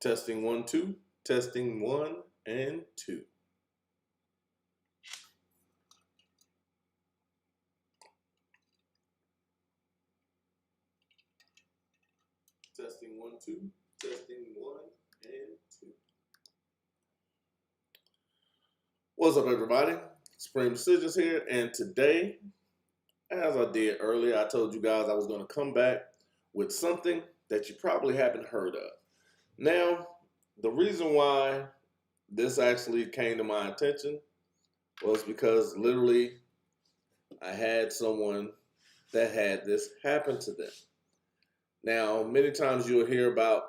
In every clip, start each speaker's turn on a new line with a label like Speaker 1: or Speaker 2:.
Speaker 1: Testing 1, 2. Testing 1 and 2. Testing 1, 2. Testing 1 and 2. What's up, everybody? Supreme Decisions here, and today, as I did earlier, I told you guys I was going to come back with something that you probably haven't heard of. Now, the reason why this actually came to my attention was because literally I had someone that had this happen to them. Now, many times you'll hear about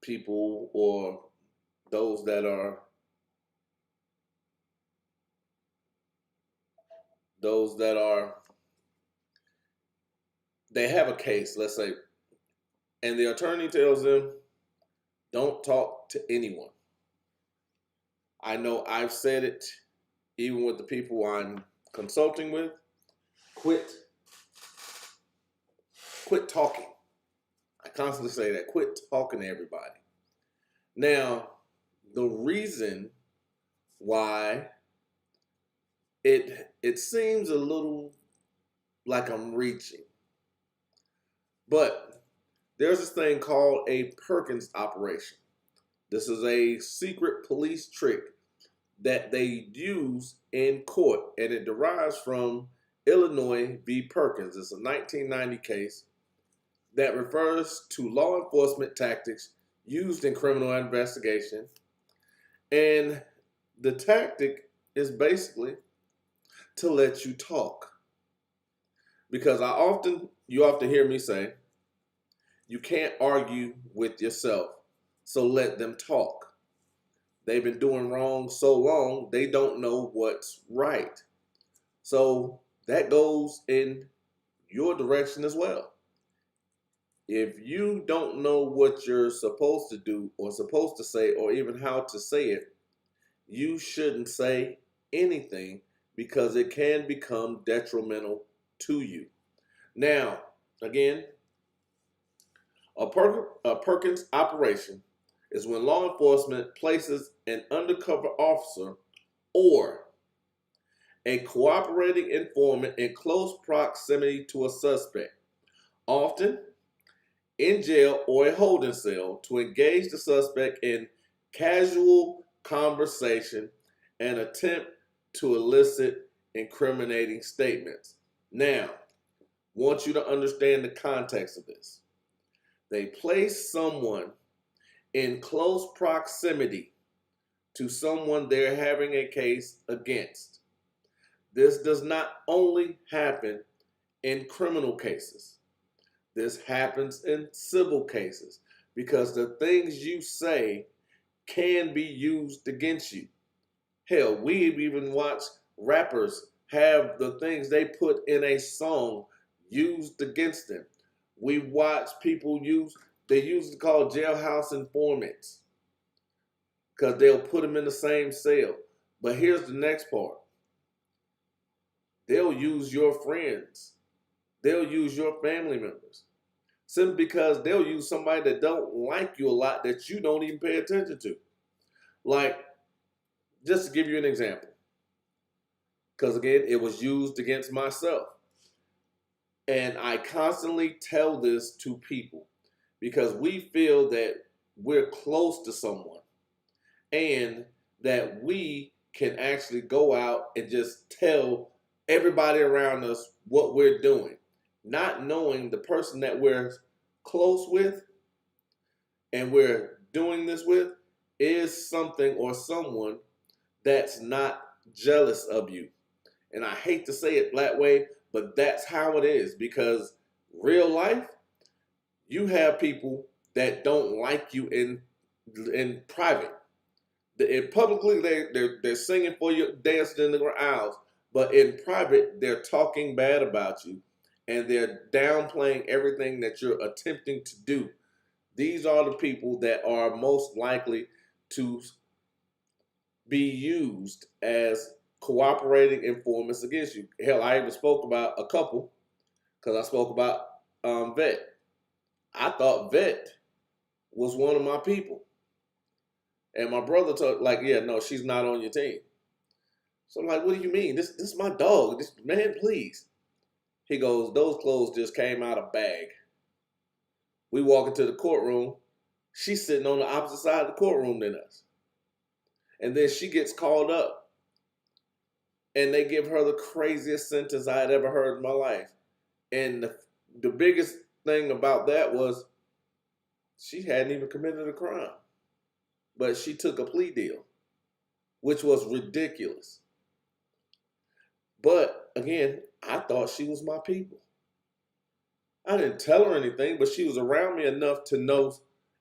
Speaker 1: people or those that they have a case, let's say, and the attorney tells them, don't talk to anyone. I know I've said it, even with the people I'm consulting with, quit talking. I constantly say that, quit talking to everybody. Now, the reason why it seems a little like I'm reaching, but there's this thing called a Perkins Operation. This is a secret police trick that they use in court, and it derives from Illinois v. Perkins. It's a 1990 case that refers to law enforcement tactics used in criminal investigation. And the tactic is basically to let you talk. Because you often hear me say, you can't argue with yourself, so let them talk. They've been doing wrong so long, they don't know what's right. So that goes in your direction as well. If you don't know what you're supposed to do or supposed to say or even how to say it, you shouldn't say anything because it can become detrimental to you. Now, again, a Perkins operation is when law enforcement places an undercover officer or a cooperating informant in close proximity to a suspect, often in jail or a holding cell, to engage the suspect in casual conversation and attempt to elicit incriminating statements. Now, I want you to understand the context of this. They place someone in close proximity to someone they're having a case against. This does not only happen in criminal cases. This happens in civil cases because the things you say can be used against you. Hell, we've even watched rappers have the things they put in a song used against them. We've watched people they used to call jailhouse informants because they'll put them in the same cell. But here's the next part. They'll use your friends. They'll use your family members. Simply because they'll use somebody that don't like you a lot that you don't even pay attention to. Like, just to give you an example. Because again, it was used against myself. And I constantly tell this to people because we feel that we're close to someone and that we can actually go out and just tell everybody around us what we're doing, not knowing the person that we're close with and we're doing this with is something or someone that's not jealous of you. And I hate to say it that way, but that's how it is, because real life, you have people that don't like you in private. Publicly, they're singing for you, dancing in the aisles, but in private, they're talking bad about you, and they're downplaying everything that you're attempting to do. These are the people that are most likely to be used as cooperating informants against you. Hell, I even spoke about a couple because I spoke about Vet. I thought Vet was one of my people. And my brother told, like, yeah, no, she's not on your team. So I'm like, what do you mean? This is my dog. This man, please. He goes, those clothes just came out of bag. We walk into the courtroom. She's sitting on the opposite side of the courtroom than us. And then she gets called up. And they give her the craziest sentence I had ever heard in my life. And the biggest thing about that was she hadn't even committed a crime. But she took a plea deal, which was ridiculous. But again, I thought she was my people. I didn't tell her anything, but she was around me enough to know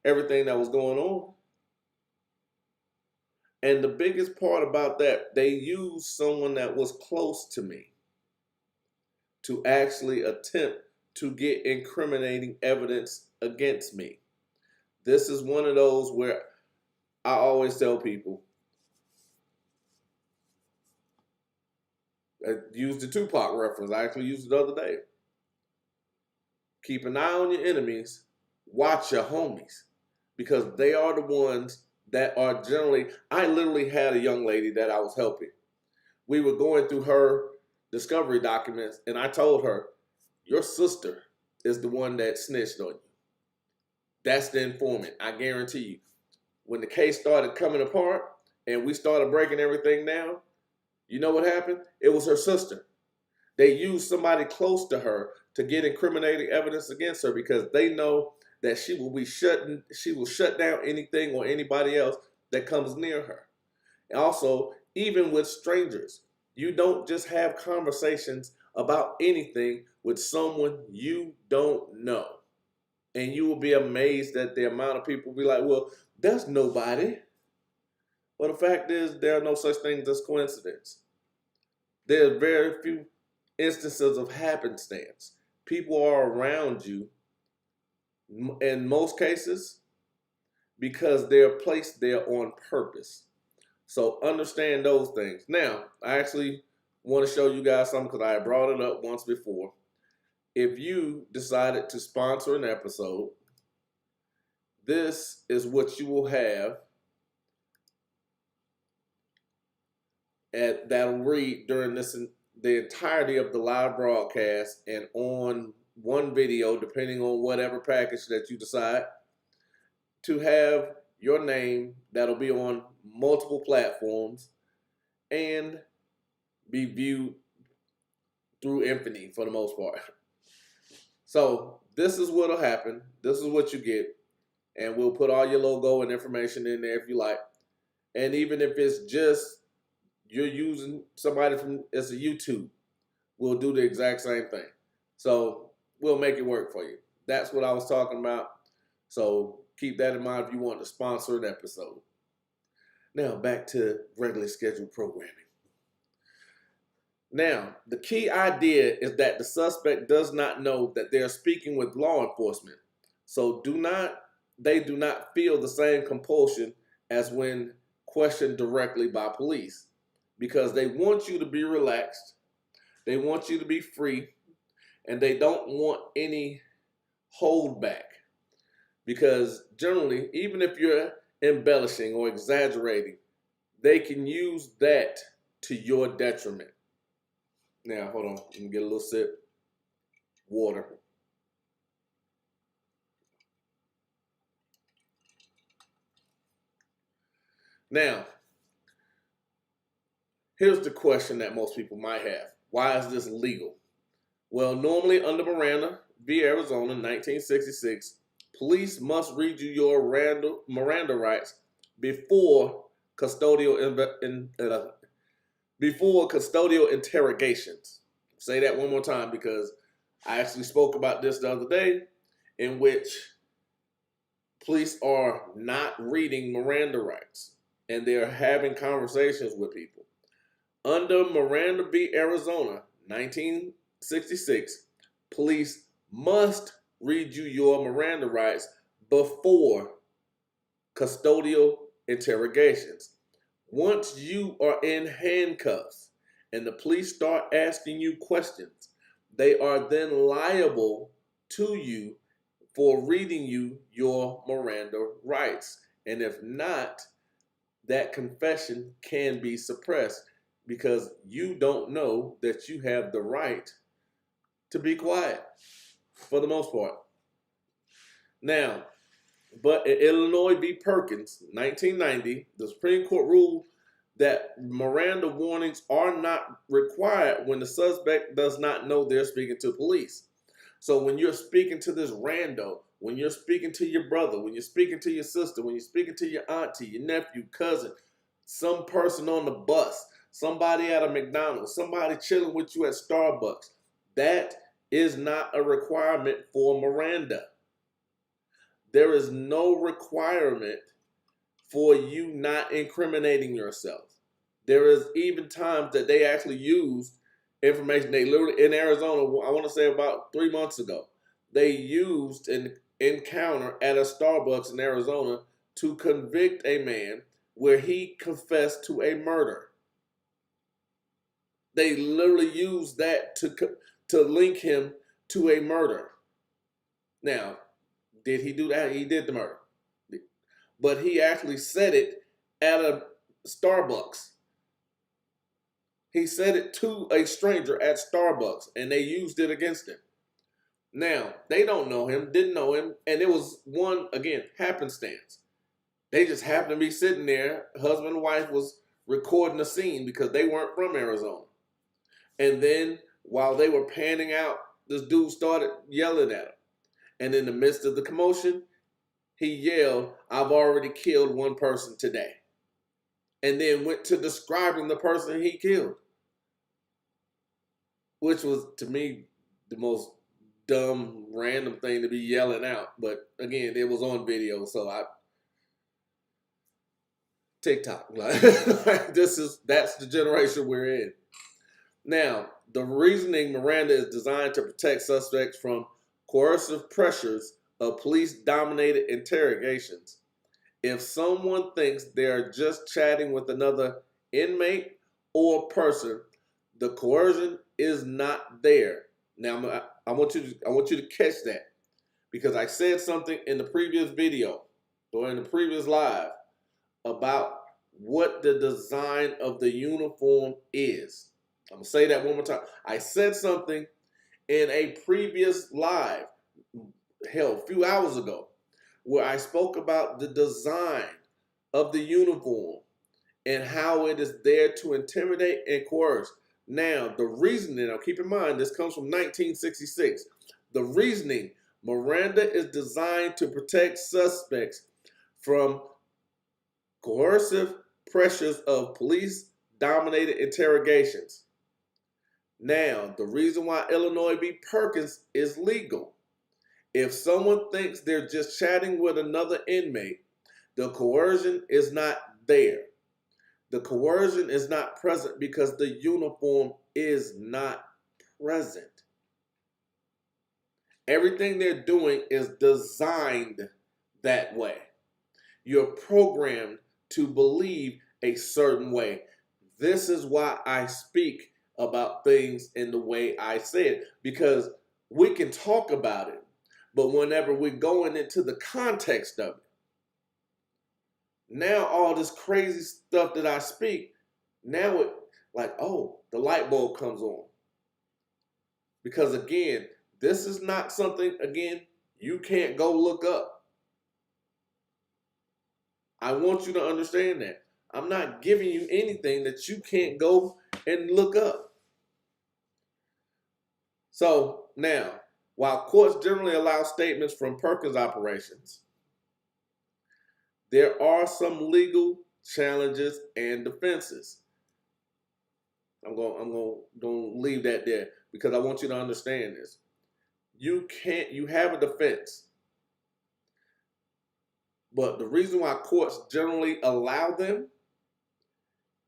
Speaker 1: everything that was going on. And the biggest part about that, they used someone that was close to me to actually attempt to get incriminating evidence against me. This is one of those where I always tell people, I used the Tupac reference. I actually used it the other day. Keep an eye on your enemies. Watch your homies. Because they are the ones that are generally... I literally had a young lady that I was helping. We were going through her discovery documents, and I told her, your sister is the one that snitched on you. That's the informant. I guarantee you. When the case started coming apart and we started breaking everything down, you know what happened? It was her sister. They used somebody close to her to get incriminating evidence against her because they know that she will shut down anything or anybody else that comes near her. And also, even with strangers, you don't just have conversations about anything with someone you don't know. And you will be amazed at the amount of people be like, well, there's nobody. Well, the fact is, there are no such things as coincidence. There are very few instances of happenstance. People are around you, in most cases, because they're placed there on purpose. So understand those things. Now, I actually want to show you guys something because I brought it up once before. If you decided to sponsor an episode, this is what you will have that'll read during the entirety of the live broadcast and on one video, depending on whatever package that you decide, to have your name that'll be on multiple platforms and be viewed through infinity for the most part. So this is what'll happen. This is what you get. And we'll put all your logo and information in there if you like. And even if it's just you're using somebody from it's a YouTube, we'll do the exact same thing. So we'll make it work for you. That's what I was talking about. So keep that in mind if you want to sponsor an episode. Now back to regularly scheduled programming. Now, the key idea is that the suspect does not know that they're speaking with law enforcement. So they do not feel the same compulsion as when questioned directly by police. Because they want you to be relaxed, they want you to be free, and they don't want any holdback. Because generally, even if you're embellishing or exaggerating, they can use that to your detriment. Now, hold on, let me get a little sip. Water. Now, here's the question that most people might have. Why is this legal? Well, normally under Miranda v. Arizona, 1966, police must read you your Miranda rights before custodial interrogations. Say that one more time because I actually spoke about this the other day, in which police are not reading Miranda rights and they're having conversations with people. Under Miranda v. Arizona, 1966, police must read you your Miranda rights before custodial interrogations. Once you are in handcuffs and the police start asking you questions, they are then liable to you for reading you your Miranda rights. And if not, that confession can be suppressed because you don't know that you have the right to be quiet for the most part. Now, but in Illinois v. Perkins, 1990, the Supreme Court ruled that Miranda warnings are not required when the suspect does not know they're speaking to police. So when you're speaking to this rando, when you're speaking to your brother, when you're speaking to your sister, when you're speaking to your auntie, your nephew, cousin, some person on the bus, somebody at a McDonald's, somebody chilling with you at Starbucks, that is not a requirement for Miranda. There is no requirement for you not incriminating yourself. There is even times that they actually use information. They literally, in Arizona, I want to say about 3 months ago, they used an encounter at a Starbucks in Arizona to convict a man where he confessed to a murder. They literally used that to link him to a murder. Now, did he do that? He did the murder. But he actually said it at a Starbucks. He said it to a stranger at Starbucks, and they used it against him. Now, they don't know him, didn't know him, and it was one, again, happenstance. They just happened to be sitting there. Husband and wife was recording a scene because they weren't from Arizona. And then while they were panning out, this dude started yelling at him. And in the midst of the commotion, he yelled, "I've already killed one person today." And then went to describing the person he killed, which was, to me, the most dumb, random thing to be yelling out. But again, it was on video, so TikTok. That's the generation we're in. Now, the reasoning Miranda is designed to protect suspects from coercive pressures of police-dominated interrogations. If someone thinks they're just chatting with another inmate or person, the coercion is not there. Now, I want you to catch that, because I said something in the previous video or in the previous live about what the design of the uniform is. I'm going to say that one more time. I said something in a previous live, a few hours ago, where I spoke about the design of the uniform and how it is there to intimidate and coerce. Now, the reasoning, now keep in mind, this comes from 1966. The reasoning, Miranda is designed to protect suspects from coercive pressures of police-dominated interrogations. Now, the reason why Illinois v. Perkins is legal: if someone thinks they're just chatting with another inmate, the coercion is not there. The coercion is not present because the uniform is not present. Everything they're doing is designed that way. You're programmed to believe a certain way. This is why I speak about things in the way I say it, because we can talk about it, but whenever we're going into the context of it, now all this crazy stuff that I speak, now it like, oh, the light bulb comes on. Because again, this is not something, again, you can't go look up. I want you to understand that. I'm not giving you anything that you can't go and look up. So now, while courts generally allow statements from Perkins operations, there are some legal challenges and defenses. I'm going to leave that there because I want you to understand this. You have a defense. But the reason why courts generally allow them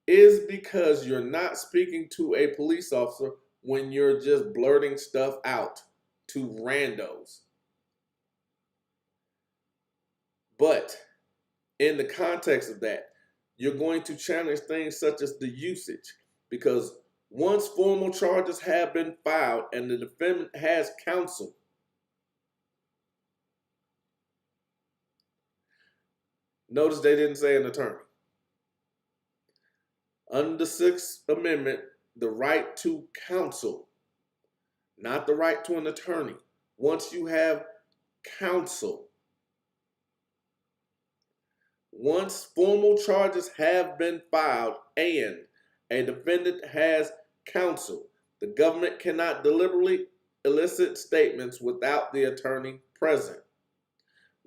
Speaker 1: is because you're not speaking to a police officer when you're just blurting stuff out to randos. But in the context of that, you're going to challenge things such as the usage, because once formal charges have been filed and the defendant has counsel, Notice they didn't say an attorney. Under the Sixth Amendment, the right to counsel, not the right to an attorney. Once you have counsel, once formal charges have been filed and a defendant has counsel, the government cannot deliberately elicit statements without the attorney present.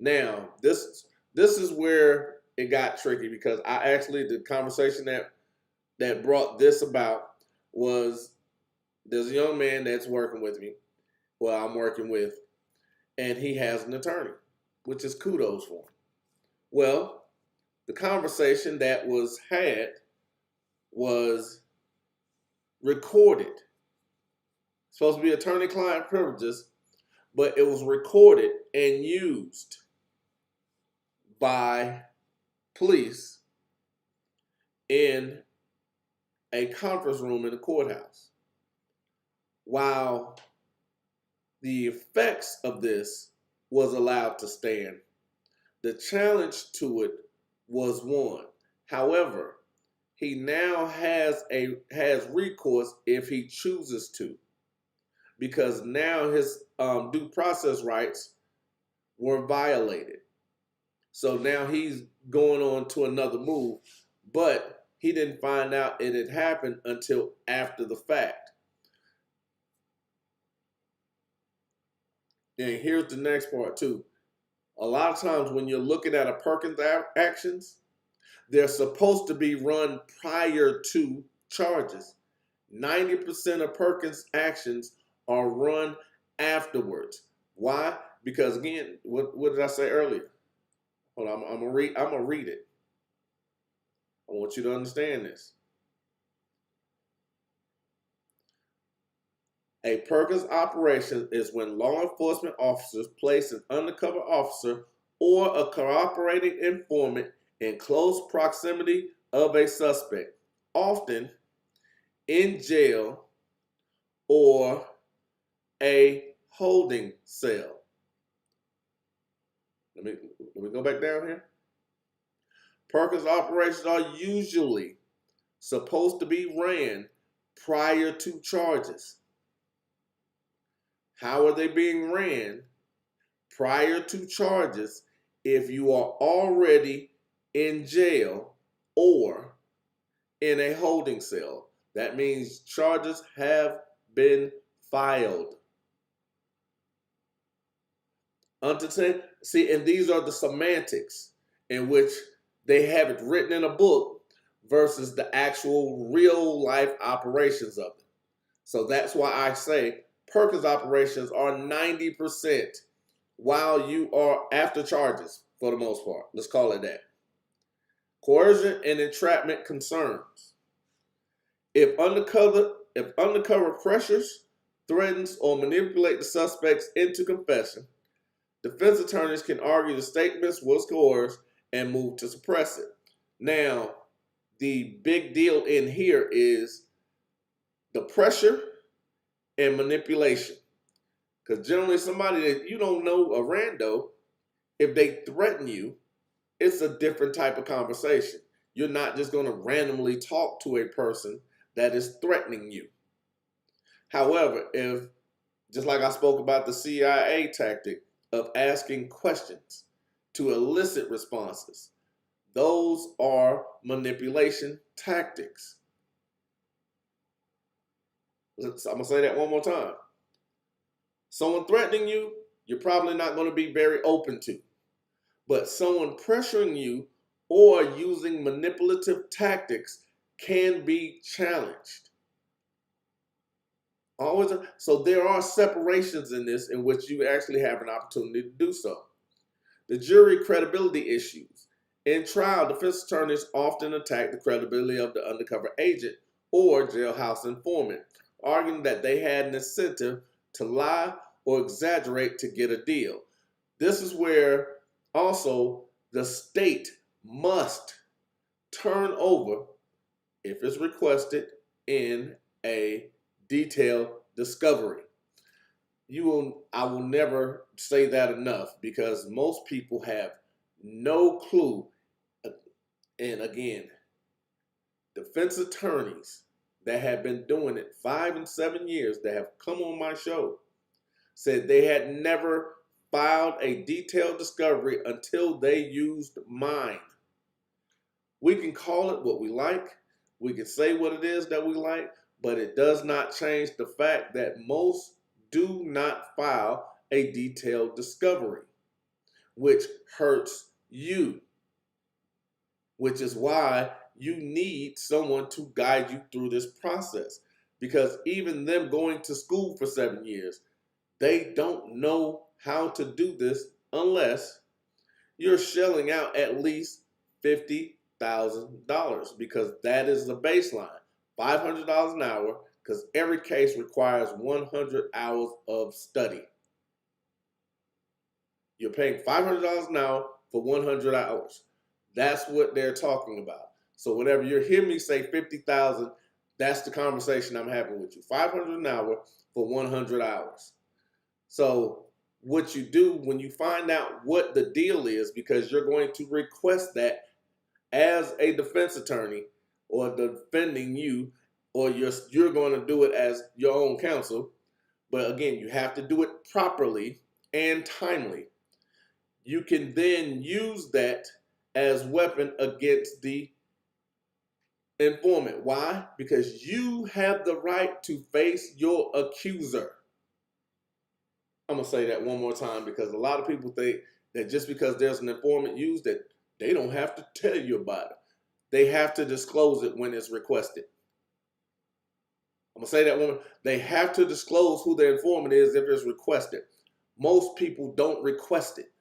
Speaker 1: Now, this is where it got tricky, because the conversation that brought this about was, there's a young man that's working with me, I'm working with, and he has an attorney, which is kudos for him. Well, the conversation that was had was recorded. It's supposed to be attorney-client privileges, but it was recorded and used by police in a conference room in the courthouse. While the effects of this was allowed to stand, the challenge to it was won. However, he now has recourse if he chooses to, because now his due process rights were violated. So now he's going on to another move, but he didn't find out it had happened until after the fact. And here's the next part too. A lot of times when you're looking at a Perkins actions, they're supposed to be run prior to charges. 90% of Perkins actions are run afterwards. Why? Because again, what did I say earlier? Hold on, I'm gonna read it. I want you to understand this. A Perkins operation is when law enforcement officers place an undercover officer or a cooperating informant in close proximity of a suspect, often in jail or a holding cell. Let me go back down here. Perkins operations are usually supposed to be ran prior to charges. How are they being ran prior to charges if you are already in jail or in a holding cell? That means charges have been filed. See, and these are the semantics in which they have it written in a book versus the actual real life operations of it. So that's why I say Perkins operations are 90% while you are after charges, for the most part. Let's call it that. Coercion and entrapment concerns. If undercover pressures, threatens, or manipulate the suspects into confession, defense attorneys can argue the statements was coerced and move to suppress it. Now, the big deal in here is the pressure and manipulation. Because generally somebody that you don't know, a rando, if they threaten you, it's a different type of conversation. You're not just going to randomly talk to a person that is threatening you. However, if, just like I spoke about the CIA tactic of asking questions to elicit responses, those are manipulation tactics. I'm going to say that one more time. Someone threatening you, you're probably not going to be very open to. But someone pressuring you or using manipulative tactics can be challenged. So there are separations in this in which you actually have an opportunity to do so. The jury credibility issues. In trial, defense attorneys often attack the credibility of the undercover agent or jailhouse informant, arguing that they had an incentive to lie or exaggerate to get a deal. This is where also the state must turn over, if it's requested, in a detailed discovery. I will never say that enough, because most people have no clue And again, defense attorneys that have been doing it 5 and 7 years that have come on my show said they had never filed a detailed discovery until they used mine. We can call it what we like. We can say what it is that we like, but it does not change the fact that most do not file a detailed discovery, which hurts you, which is why you need someone to guide you through this process. Because even them going to school for 7 years, they don't know how to do this unless you're shelling out at least $50,000, because that is the baseline. $500 an hour, because every case requires 100 hours of study. You're paying $500 an hour for 100 hours. That's what they're talking about. So whenever you hear me say 50,000, that's the conversation I'm having with you. 500 an hour for 100 hours. So what you do when you find out what the deal is, because you're going to request that as a defense attorney or defending you, or you're going to do it as your own counsel. But again, you have to do it properly and timely. You can then use that as weapon against the informant. Why? Because you have the right to face your accuser. I'm going to say that one more time, because a lot of people think that just because there's an informant used, that they don't have to tell you about it. They have to disclose it when it's requested. I'm going to say that one. They have to disclose who the informant is if it's requested. Most people don't request it.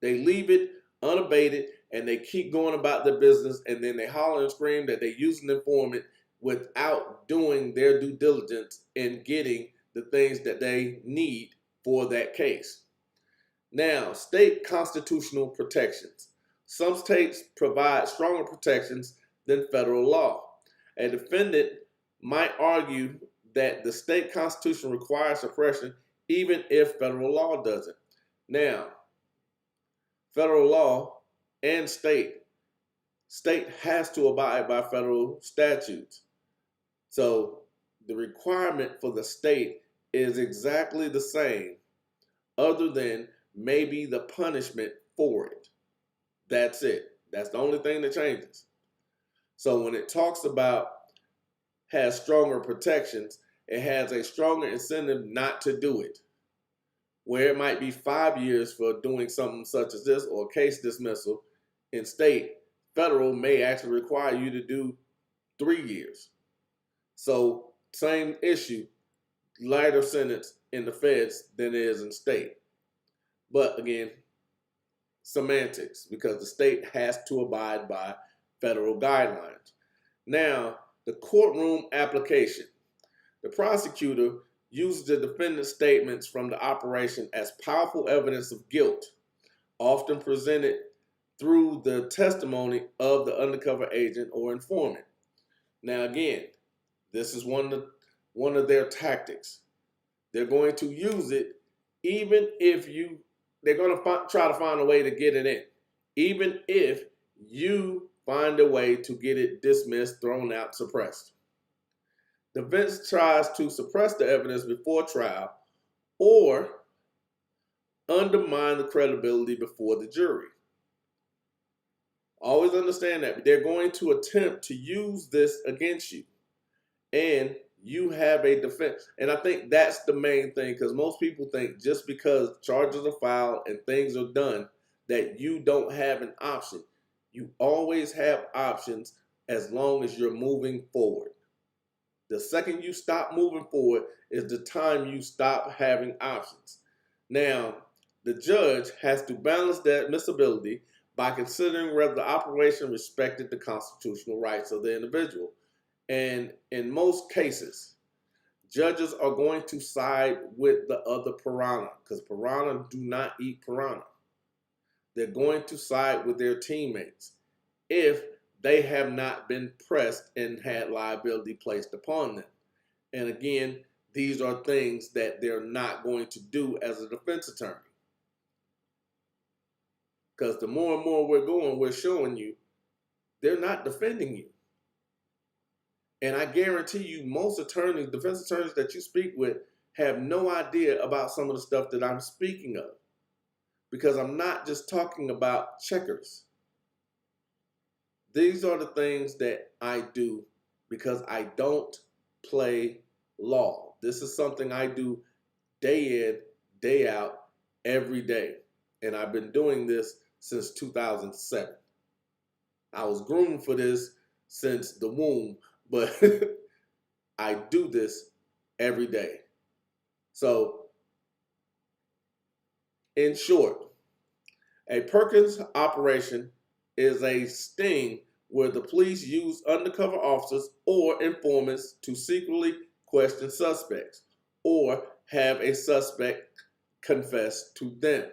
Speaker 1: They leave it unabated and they keep going about their business, and then they holler and scream that they use an informant without doing their due diligence in getting the things that they need for that case. Now, state constitutional protections. Some states provide stronger protections than federal law. A defendant might argue that the state constitution requires suppression even if federal law doesn't. Now, federal law and state has to abide by federal statutes. So the requirement for the state is exactly the same, other than maybe the punishment for it. That's it. That's the only thing that changes. So when it talks about has stronger protections, it has a stronger incentive not to do it. Where it might be 5 years for doing something such as this, or case dismissal, in state, federal may actually require you to do 3 years. So same issue, lighter sentence in the feds than it is in state. But again, semantics, because the state has to abide by federal guidelines. Now, the courtroom application. The prosecutor uses the defendant's statements from the operation as powerful evidence of guilt, often presented through the testimony of the undercover agent or informant. Now again, this is one of their tactics. They're going to use it even if they're going to try to find a way to get it in, even if you find a way to get it dismissed, thrown out, suppressed. The defense tries to suppress the evidence before trial or undermine the credibility before the jury. Always understand that they're going to attempt to use this against you, and you have a defense. And I think that's the main thing, because most people think just because charges are filed and things are done that you don't have an option. You always have options as long as you're moving forward. The second you stop moving forward is the time you stop having options. Now, the judge has to balance that admissibility by considering whether the operation respected the constitutional rights of the individual. And in most cases, judges are going to side with the other piranha, because piranha do not eat piranha. They're going to side with their teammates if they have not been pressed and had liability placed upon them. And again, these are things that they're not going to do as a defense attorney. Because the more and more we're going, we're showing you They're not defending you. And I guarantee you, most attorneys, defense attorneys that you speak with, have no idea about some of the stuff that I'm speaking of. Because I'm not just talking about checkers. These are the things that I do because I don't play law. This is something I do day in, day out, every day. And I've been doing this since 2007. I was groomed for this since the womb, but I do this every day. So, in short, a Perkins operation is a sting where the police use undercover officers or informants to secretly question suspects or have a suspect confess to them.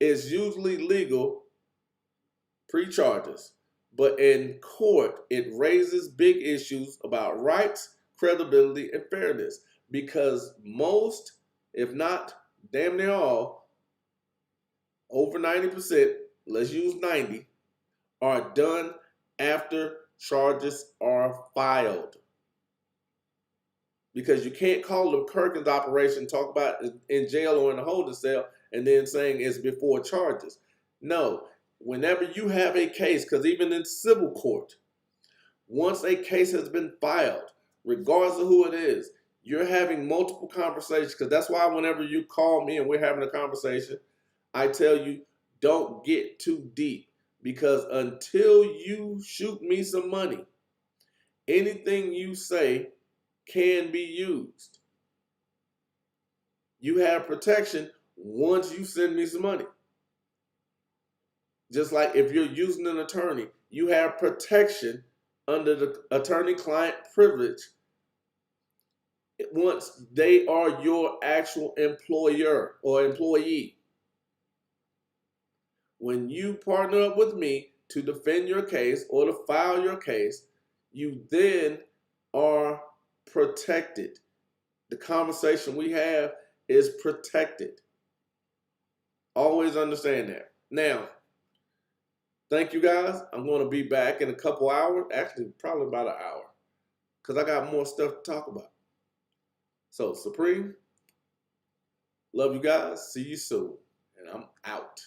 Speaker 1: It's usually legal pre-charges, but in court, it raises big issues about rights, credibility, and fairness because most, if not damn near all, over 90%, let's use 90, are done after charges are filed. Because you can't call the Perkins operation, talk about in jail or in a holding cell, and then saying it's before charges. No, whenever you have a case, because even in civil court, once a case has been filed, regardless of who it is, you're having multiple conversations. Because that's why whenever you call me and we're having a conversation, I tell you, don't get too deep. Because until you shoot me some money, anything you say can be used. You have protection once you send me some money. Just like if you're using an attorney, you have protection under the attorney-client privilege once they are your actual employer or employee. When you partner up with me to defend your case or to file your case, you then are protected. The conversation we have is protected. Always understand that. Now, thank you guys. I'm going to be back in a couple hours. Actually, probably about an hour. Because I got more stuff to talk about. So, Supreme, love you guys. See you soon. And I'm out.